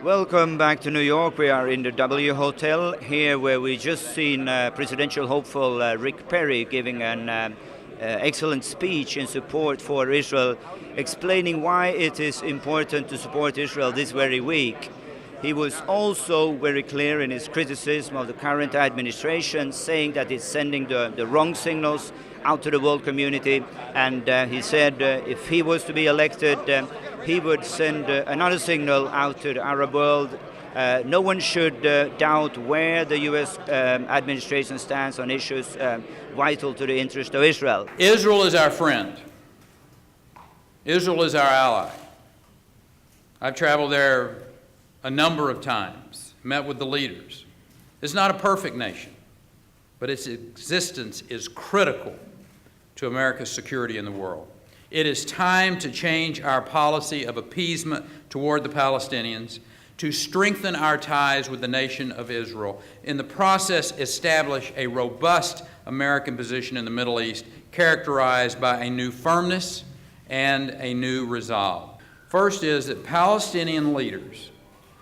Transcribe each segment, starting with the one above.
Welcome back to New York. We are in the W Hotel here, where we just seen presidential hopeful Rick Perry giving an excellent speech in support for Israel, explaining why it is important to support Israel this very week. He was also very clear in his criticism of the current administration, saying that it's sending the wrong signals out to the world community. And he said if he was to be elected, he would send another signal out to the Arab world. No one should doubt where the U.S. Administration stands on issues vital to the interest of Israel. Israel is our friend. Israel is our ally. I've traveled there a number of times, met with the leaders. It's not a perfect nation, but its existence is critical to America's security in the world. It is time to change our policy of appeasement toward the Palestinians, to strengthen our ties with the nation of Israel, in the process establish a robust American position in the Middle East characterized by a new firmness and a new resolve. First is that Palestinian leaders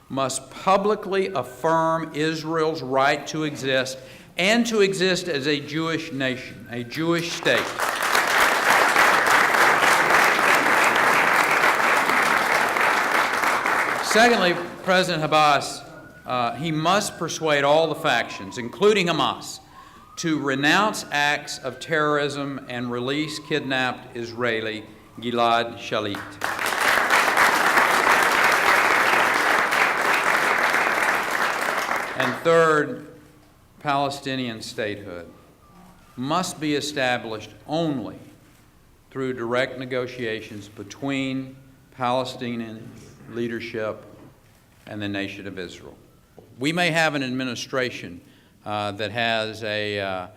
must publicly affirm Israel's right to exist and to exist as a Jewish nation, a Jewish state. Secondly, President Abbas, he must persuade all the factions, including Hamas, to renounce acts of terrorism and release kidnapped Israeli Gilad Shalit. And third, Palestinian statehood must be established only through direct negotiations between Palestinian leadership and the nation of Israel. We may have an administration that has a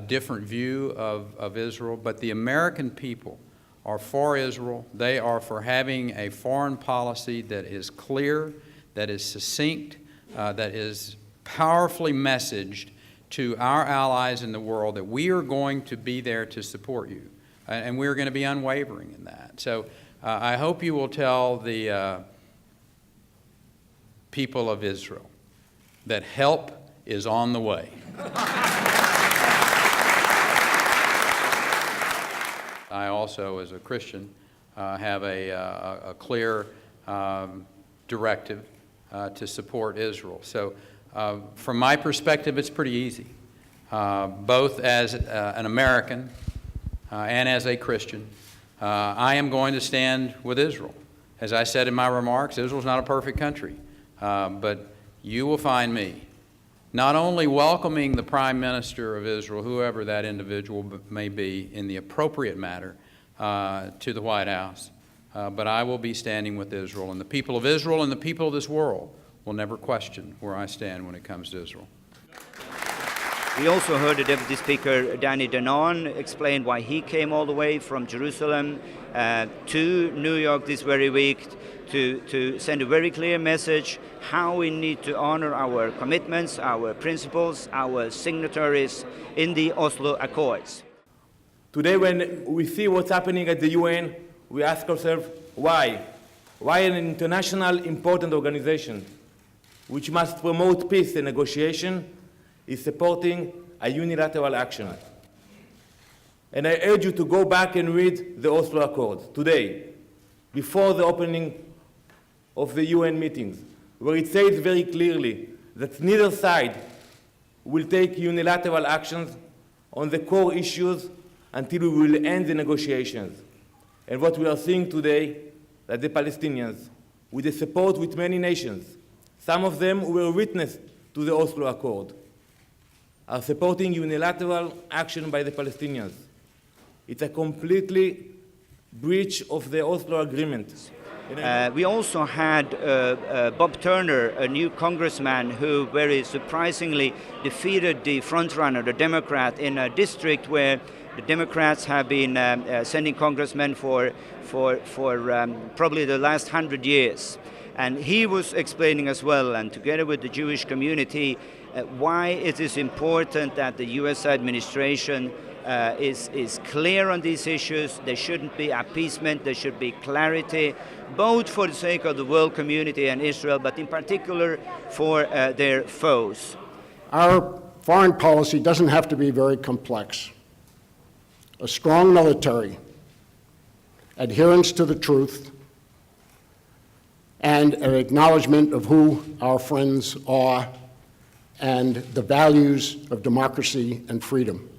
different view of Israel, but the American people are for Israel. They are for having a foreign policy that is clear, that is succinct, that is powerfully messaged to our allies in the world that we are going to be there to support you, and we're going to be unwavering in that. So I hope you will tell the people of Israel that help is on the way. I also, as a Christian, have a clear directive to support Israel. So from my perspective, it's pretty easy. Both as an American and as a Christian, I am going to stand with Israel. As I said in my remarks, Israel's not a perfect country, but you will find me not only welcoming the Prime Minister of Israel, whoever that individual may be, in the appropriate matter to the White House, but I will be standing with Israel, and the people of Israel and the people of this world will never question where I stand when it comes to Israel. We also heard the Deputy Speaker, Danny Danon, explain why he came all the way from Jerusalem to New York this very week to send a very clear message how we need to honor our commitments, our principles, our signatories in the Oslo Accords. Today, when we see what's happening at the UN, we ask ourselves, why? Why an international important organization which must promote peace and negotiation is supporting a unilateral action? And I urge you to go back and read the Oslo Accords today, before the opening of the UN meetings, where it says very clearly that neither side will take unilateral actions on the core issues until we will end the negotiations. And what we are seeing today, that the Palestinians, with the support with many nations, some of them were witness to the Oslo Accord, are supporting unilateral action by the Palestinians. It's a completely breach of the Oslo Agreement. We also had Bob Turner, a new congressman who very surprisingly defeated the frontrunner, the Democrat, in a district where the Democrats have been sending congressmen for probably the last 100 years. And he was explaining as well, and together with the Jewish community, why it is important that the U.S. administration is clear on these issues. There shouldn't be appeasement, there should be clarity, both for the sake of the world community and Israel, but in particular for their foes. Our foreign policy doesn't have to be very complex. A strong military, adherence to the truth, and an acknowledgement of who our friends are and the values of democracy and freedom.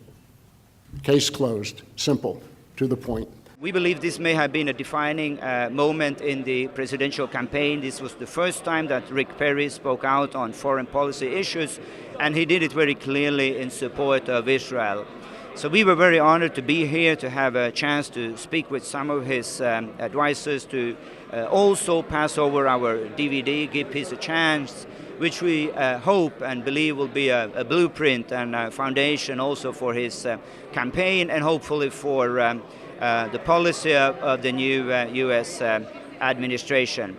Case closed. Simple. To the point. We believe this may have been a defining moment in the presidential campaign. This was the first time that Rick Perry spoke out on foreign policy issues, and he did it very clearly in support of Israel. So we were very honored to be here, to have a chance to speak with some of his advisors, to also pass over our DVD, Give Peace a Chance, which we hope and believe will be a blueprint and a foundation also for his campaign and hopefully for the policy of the new U.S. administration.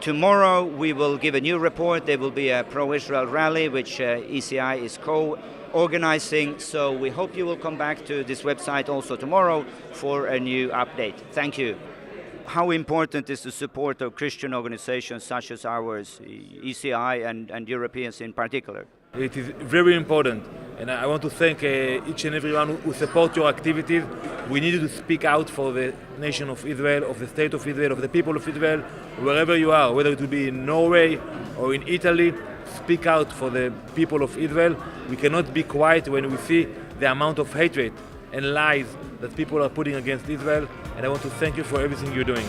Tomorrow we will give a new report. There will be a pro-Israel rally which ECI is co-organizing, so we hope you will come back to this website also tomorrow for a new update. Thank you. How important is the support of Christian organizations such as ours, ECI and Europeans in particular? It is very important, and I want to thank each and everyone who support your activities. We need to speak out for the nation of Israel, of the state of Israel, of the people of Israel, wherever you are, whether it will be in Norway or in Italy. Speak out for the people of Israel. We cannot be quiet when we see the amount of hatred and lies that people are putting against Israel, and I want to thank you for everything you're doing.